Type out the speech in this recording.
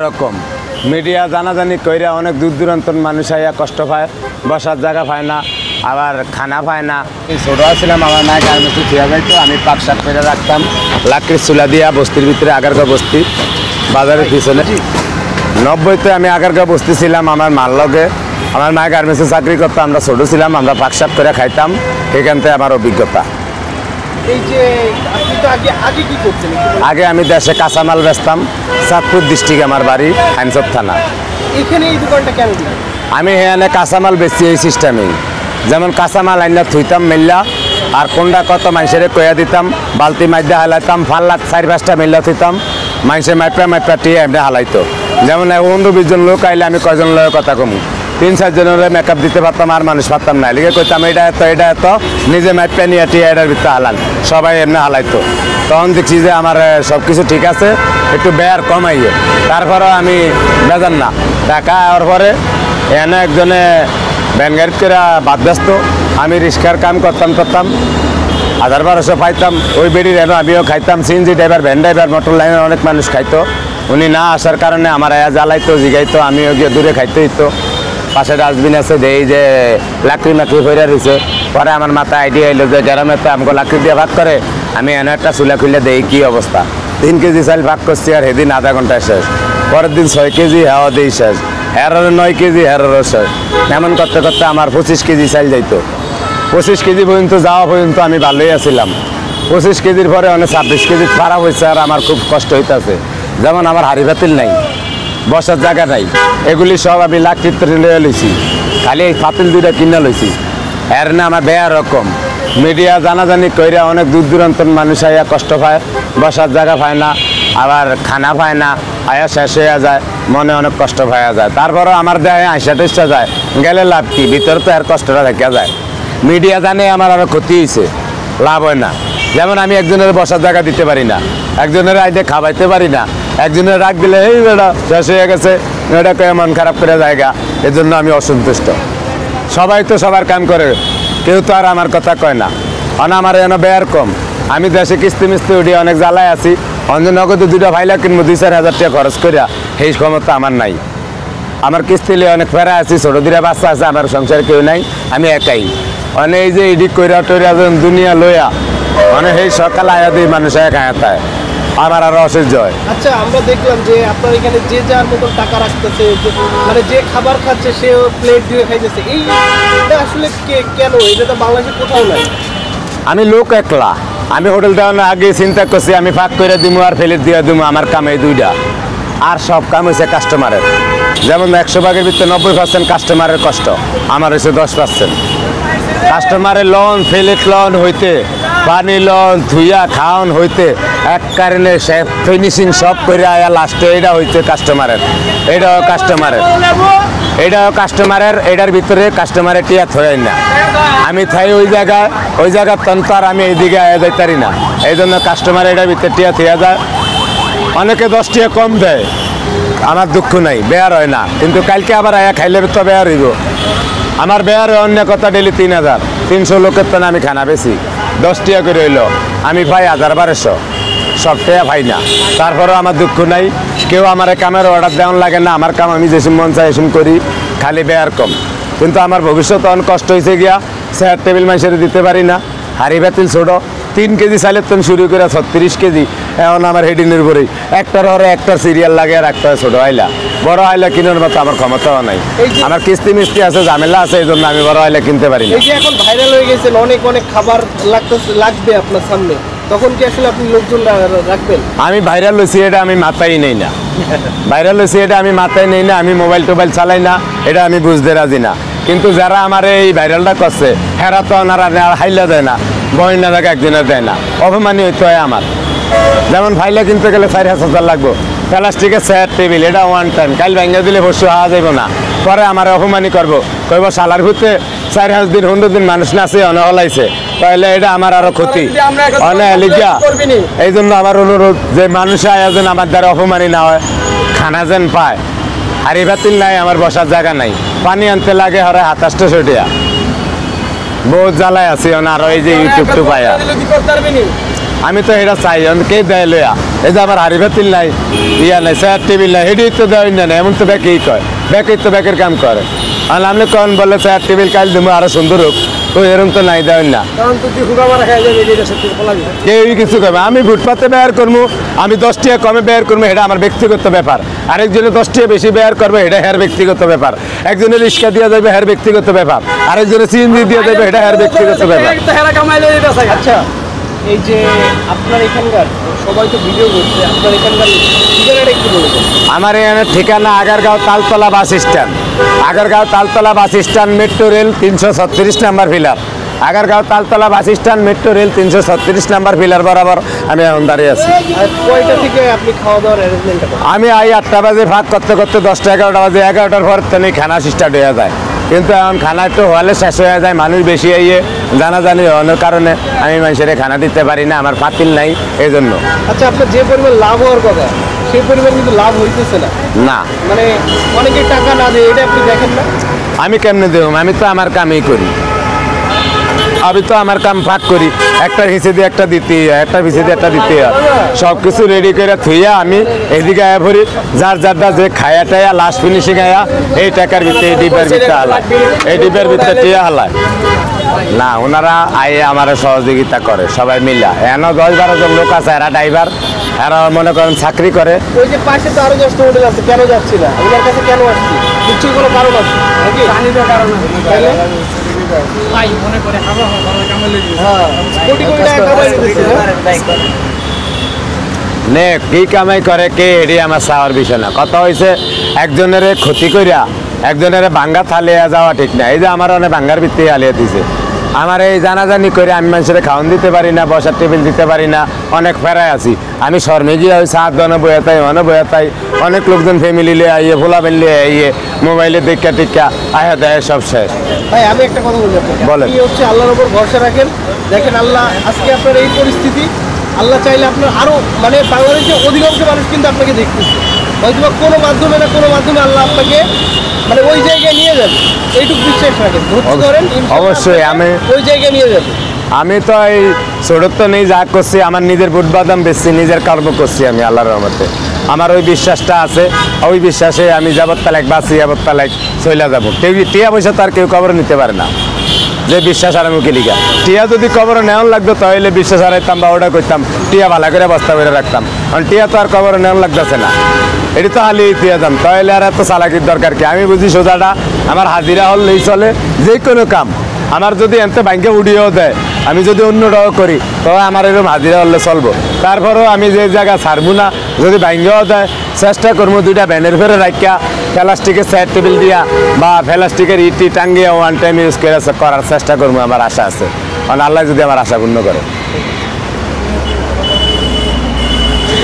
রকম মিডিয়া জানাজানি কইরা অনেক দূর দূরান্তর মানুষ আইয়া কষ্ট পায়, বসার জায়গা পায় না, আবার খানা পায় না। ছোটো ছিলাম, আমার মায়ের গার্মেন্টসে থিয়া যাইতো, আমি পাক শাক করে রাখতাম লাকড়ির চুলা দিয়া বস্তির ভিতরে, আগারগাঁও বস্তি বাজারের পিছনে। 90-তে আমি আগারগাঁও বস্তি ছিলাম আমার মার লগে। আমার মায়ের গার্মেন্টসে চাকরি করতাম, আমরা ছোটো ছিলাম, আমরা পাক শাক করে খাইতাম। এখান থেকে আমার অভিজ্ঞতা। আগে আমি দেশে কাঁচামাল বেচতাম, চাঁদপুর ডিস্ট্রিক্ট আমার বাড়ি, হাইনচর থানা। এখানে এই দোকানটা কেন? আমি এখানে কাঁচামাল বেচি এই সিস্টেমেই, যেমন কাঁচামাল আইনা থুইতাম মেল্লা, আর কোনটা কত মানুষের কয়া দিতাম, বালতি মাইদা হালাইতাম, ফাল্লাত 4-5টা মেল্লা থুইতাম, মানুষের মাইপা টিয়ে এমনি হালাইতো। যেমন 15-20 জন লোক আইলে আমি কয়জন লোকের কথা কমু, 3-4 জনের মেকআপ দিতে পারতাম, আর মানুষ পারতাম না। লিখে কইতাম এটা এত নিজে মাইপা নিয়ে টিয়ে এটার ভিতরে হালান, সবাই এমনি হালাইতো। তখন দেখছি যে আমার সব কিছু ঠিক আছে, একটু ব্যয় কমাইয়ে, তারপরেও আমি বেজান না। টাকা আওয়ার পরে এনে একজনে ভ্যান গাড়ি করে বাদ ব্যস্ত, আমি রিক্সার কাম করতাম 1000-1200 পাইতাম। ওই বেড়ির এনে আমিও খাইতাম। CNG driver, van driver, motor লাইনের অনেক মানুষ খাইতো। উনি না আসার কারণে আমার আয়া জ্বালাইতো, জিগাইতো, আমিও গিয়ে দূরে খাইতে হইতো। পাশে ডাস্টবিন আছে, দেই যে লাকড়ি হইয়া রয়েছে। পরে আমার মাথায় আইডিয়া এলো যে গ্রামে তো আমাকে লাকড়ি দিয়ে ভাগ করে, আমি এনে একটা চুলা খুলে দেই কি অবস্থা। 3 কেজি চাল ভাগ করছি, আর সেদিন আধা ঘন্টায় শেষ। পরের দিন 6 কেজি হাওয়া দিই শেষ, হেরোর 9 কেজি, হেরোরও শেষ। এমন করতে করতে আমার 25 কেজি চাল যাইতো। 25 কেজি পর্যন্ত যাওয়া পর্যন্ত আমি ভালোই আছিলাম। 25 কেজির পরে অনেক 26 কেজি খারাপ হয়েছে, আর আমার খুব কষ্ট হইতেছে। যেমন আমার হাড়ি পাতিল নাই, বসার জায়গা নাই, এগুলি সব আমি লাকড়িতে লইয়া লইছি, খালি এই পাতিল 2টা কিনা লইছি। এর না আমার ব্যয় রকম মিডিয়া জানাজানি কইরা অনেক দূর দূরান্তর মানুষ আইয়া কষ্ট পায়, বসার জায়গা পায় না, আবার খানা পায় না, আয়া শেষ হইয়া যায়, মনে অনেক কষ্ট পাওয়া যায়। তারপরেও আমার দেয় 80-80 যায়, গেলে লাভ কি, ভিতরে তো আর কষ্টটা দেখা যায়। মিডিয়া জানে আমার আরও ক্ষতি হয়েছে, লাভ হয় না। যেমন আমি একজনের বসার জায়গা দিতে পারি না, একজনের আইডে খাওয়াইতে পারি না, একজনের রাগ দিলে এই বেটা শেষ হয়ে গেছে, এটাকে মন খারাপ করে জায়গা, এজন্য আমি অসন্তুষ্ট। সবাই তো সবার কাম করে, কেউ তো আর আমার কথা কয় না। আমার এনে ব্যয় কম, আমি দেশে কিস্তি মিস্তি উঠি অনেক জ্বালায় আছি। অঞ্জন নগদে 2টা ভাইলা কিনবো, 2-4 হাজার টাকা খরচ করিয়া, সেই ক্ষমতা আমার নাই। আমার কিস্তি লিয়ে অনেক ফেরা আছি, ছোটো 2টা বাচ্চা আছে, আমার সংসার কেউ নাই, আমি একাই। অনেক এই যে ইডিক কইরা টইরা দুনিয়া লইয়া, মানে সেই সকাল আয়া দিই মানুষ এক আয়াতায়, আমার আরো অসহ্য হয়। আচ্ছা, আমরা দেখলাম যে আপনার এখানে যে যার মতন টাকা রাখতেছে, মানে যে খাবার খাচ্ছে সে প্লেট দিয়ে খাইতেছে, এইটা আসলে কেন? এটা তো বাংলাদেশে কোথাও নাই। আমি লোক একলা, আমি হোটেল দেওয়ার আগে চিন্তা করছি আমি ফাঁক করে দিমু আর ফেলে দিয়ে দিমু, আমার কাম এই 2টা। আর সব কাম হয়েছে কাস্টমারের। যেমন 100 ভাগের ভিতরে 90% কাস্টমারের কষ্ট, আমার হয়েছে 10%। কাস্টমারের লন, ফেলেট লন হইতে, পানি লন, ধুইয়া খাওয়ান হইতে, এক কারণে ফিনিশিং সব করে আয়া লাস্টে এটা হইতে কাস্টমারের, এটাও কাস্টমারের, এটার ভিতরে কাস্টমারের টিয়া থই না। আমি থাই ওই জায়গার তন্ত, আর আমি এইদিকে আয়া যাইতারি না, এই জন্য কাস্টমার এটার ভিতরে টিয়া থইয়া যায়। অনেকে 10 টাকা কম দেয়, আমার দুঃখ নাই, বেয়ার হয় না। কিন্তু কালকে আবার আয়া খাইলে তো বেয়ার হইব। আমার বেয়ার অন্য কথা, ডেলি 3000, 300 লোকের তো আমি খানা বেশি, 10 টাকা করে হইলো, আমি পাই 1000-1200, সব টাকা পাই না। তারপরেও আমার দুঃখ নাই, কেউ আমার কামের অর্ডার দেওয়ান লাগে না, আমার কাম আমি যেসব মন চাই এসম করি, খালি বেয়ার কম। কিন্তু আমার ভবিষ্যৎ অনেক কষ্ট হয়েছে গিয়া, চেয়ার টেবিল মানুষের দিতে পারি না, হাড়ি বাতিল ছোটো, 3 কেজি চাইলে তো শুরু করে 36 কেজি, এখন আমার হেডিনের উপরেই একটার হরে একটার সিরিয়াল লাগে, আর একটা ছোটো আইলা, বড় আইলা কিনার মতো আমার ক্ষমতাও নাই। আমার কিস্তি মিস্তি আছে, ঝামেলা আছে, এই জন্য আমি বড় আইলা কিনতে পারি না। এই যে এখন ভাইরাল হয়ে গেছেন, অনেক খাবার লাগবে আপনার সামনে, তখন কি আসলে আপনি লোকজন রাখবেন? আমি ভাইরাল হয়েছি এটা আমি মাথায় নেই না, আমি মোবাইল টোবাইল চালাই না, এটা আমি বুঝতে রাজি না। কিন্তু যারা আমার এই ভাইরালটা করছে, হেরা তো ওনারা হাইলা দেয় না, বহিনা জায়গা একদিনের দেয় না, অপমানি হইতে হয় আমার। যেমন ফাইলা কিনতে গেলে 4,000 লাগবো, প্লাস্টিকের চেয়ার টেবিল, এটা ওয়ান টাইম, কাল ভাঙ্গা দিলে বসে হাওয়া যাইব না, পরে আমার অপমানি করবো, কইব সালার ঘুরতে 4 দিন 100 দিন মানুষ নাচে অনে হলাইছে, তাহলে এটা আমার আরো ক্ষতি অনেক লিখিয়া। এই জন্য আমার অনুরোধ যে মানুষ আয়া যেন আমার দ্বারা অপমানি না হয়, খানা যেন পায়। হাড়ি বাতিল নাই, আমার বসার জায়গা নাই, পানি আনতে লাগে হরে 2700 টাকা, বহুত জ্বালায় আছি। আর এই যে ইউটিউব টু পায়া, আমি তো এটা চাই কে দেয় লইয়া। এই যে আমার হাড়ি ভাতিল নাই, ইয়া নাই, চেয়ার টেবিল নাই, এটি তো দেওয়াই না, এমন তো ব্যাকেই কয়, ব্যাকেই তো ব্যাকের কাম করে। আর আপনি কখন বললে চেয়ার টেবিল কাল দেবো আরো সুন্দর হোক, তো এরকম তো নাই দেওয়াই না, কেউই কিছু করবে। আমি ফুটপাতে ব্যয় করবো, আমি 10 টাকা কমে ব্যয় করবো, এটা আমার ব্যক্তিগত ব্যাপার। আরেকজনে 10 টাকা বেশি ব্যয় করবে, এটা হের ব্যক্তিগত ব্যাপার। একজনে রিক্সা দিয়ে যাবে, হের ব্যক্তিগত ব্যাপার। আরেকজনে সিএনজি দিয়ে যাবে, এটা হের ব্যক্তিগত ব্যাপার। আচ্ছা, এই যে আপনার এখানকার সবাই তো ভিডিও করছে, আপনার এখানকার ঠিকানাটা একটু বলে দেন। আমার এখানে ঠিকানা Agargaon Taltola bus stand, Agargaon Taltola bus stand, metro rail 336 number pillar. Agargaon Taltola bus stand, metro rail 336 number pillar বরাবর আমি এখন দাঁড়িয়ে আছি। আর কয়টা থেকে আপনি খাওয়া দাওয়ার অ্যারেঞ্জমেন্টটা করেন? আমি 8টা বাজে ভাগ করতে করতে 10টা 11টা বাজে, 11টার পর তো খানা স্টার্ট হয়ে যায়। কিন্তু এখন খানা একটু হলে শেষ হয়ে যায়, মানুষ বেশি আইয়ে জানাজানি হওয়ার কারণে আমি মানুষের খানা দিতে পারি না, আমার পাতিল নাই, এই জন্য। আচ্ছা, আপনার যে পরিমাণ লাভ হওয়ার কথা সেই পরিমাণ কিন্তু লাভ হইতেছে না, না মানে অনেকে টাকা না দেয়, এটা আপনি দেখেন না? আমি কেমনে দেব? আমি তো আমার কামই করি, আমি তো আমার কাম ভাগ করি, একটা হিসেবে দিয়ে একটা দিতে হয়, একটা হিসেবে দিয়ে একটা দিতে হয়, সব কিছু রেডি করে থুইয়া আমি এদিকে আয়া ভরি, যার যারটা যে খায়া টায়া লাস্ট ফিনিশিং আয়া এই টাকার ভিতরে, এই ডিবের ভিতরে হালায়, এই ডিবের ভিতরে টিয়া হালায় না। ওনারা আয়ে আমার সহযোগিতা করে সবাই মিলা। এন 10-12 জন লোক আছে, এরা ড্রাইভার, এরা মনে করেন চাকরি করে। ওই যে পাশে তো আরো 10টা হোটেল আছে, কেন যাচ্ছি না? ওনার কাছে কেন আসছি? নিশ্চয়ই কোনো কারণ আছে নাকি? কারণ আছে, তাইলে হ্যাঁ, কোটি কোটি টাকা কামাই দিতেছে না? নে কি কামাই করে কে, এটি আমার চাওয়ার বিষয় না। কথা হয়েছে একজনের ক্ষতি করিয়া একজনের ভাঙ্গা থালিয়া যাওয়া ঠিক না। এই যে আমার অনেক ভাঙ্গার ভিত্তি হালিয়ে দিছে, আমার এই জানাজানি করে আমি মানুষের খাওয়ান দিতে পারি না, বসার টেবিল দিতে পারি না, অনেক ফেরায় আছি। আমি শর্মে গিয়ে ওই 7 দনে বয়ে তাই অনে বয়ে তাই, অনেক লোকজন ফ্যামিলি লিয়ে আইয়ে, ভোলা বেলিয়ে আইয়ে, মোবাইলে দেখা টিকা আয়া দেয়, সব শেষ। ভাই আমি একটা কথা বলি আপনাকে, বলেন। আপনি হচ্ছে আল্লাহর উপর ভরসা রাখেন। দেখেন আল্লাহ আজকে আপনার এই পরিস্থিতি, আল্লাহ চাইলে আপনার আরো মানে বাংলাদেশের অধিকাংশ মানুষ কিন্তু আপনাকে দেখতেছে, হয়তো বা কোনো মাধ্যমে না কোনো মাধ্যমে আল্লাহ আপনাকে মানে ওই জায়গায় নিয়ে যাবে, এইটুকু বিশ্বাস রাখেন, ধৈর্য ধরেন, ইনশাআল্লাহ অবশ্যই আমি ওই জায়গায় নিয়ে যাবে। আমি তো এই ছোটত্ব নেই, যা করছি আমার নিজের বুট বাদাম বেচছি, নিজের কর্ম করছি আমি আল্লাহর রহমতে। আমার ওই বিশ্বাসটা আছে, ওই বিশ্বাসে আমি যাবত তালাক বাঁচি, যাবত তালাক চলে যাবো। কেউ টিয়া পয়সা তো আর কেউ কবর নিতে পারে না, যে বিশ্বাস আর মুখে লিখা। টিয়া যদি কবর নেওয়ান লাগতো তাহলে বিশ্বাস হারাইতাম বা ওটা করতাম, টিয়া ভালো করে বস্তা করে রাখতাম। কারণ টিয়া তো আর কবর নেওয়ান লাগতেছে না, এটি তো হালিয়ে দিয়ে দাম, তাহলে আর এত চালাকির দরকার কি? আমি বুঝি সোজাটা, আমার হাজিরা হলেই চলে, যে কোনো কাম আমার যদি এনতে ব্যাংকে উড়িয়েও দেয়, আমি যদি অন্যটাও করি তবে আমার এরকম হাজিরা হলে চলবো। তারপরেও আমি যে জায়গা ছাড়বো না, যদি ব্যাংকেও দেয় চেষ্টা করবো 2টা ব্যানের ফেরে রাখিয়া প্লাস্টিকের চেয়ার টেবিল দিয়া বা প্লাস্টিকের ইটি টাঙ্গিয়া ওয়ান টাইম ইউজ করে করার চেষ্টা করবো, আমার আশা আছে। কারণ আল্লাহ যদি আমার আশা পূর্ণ করে।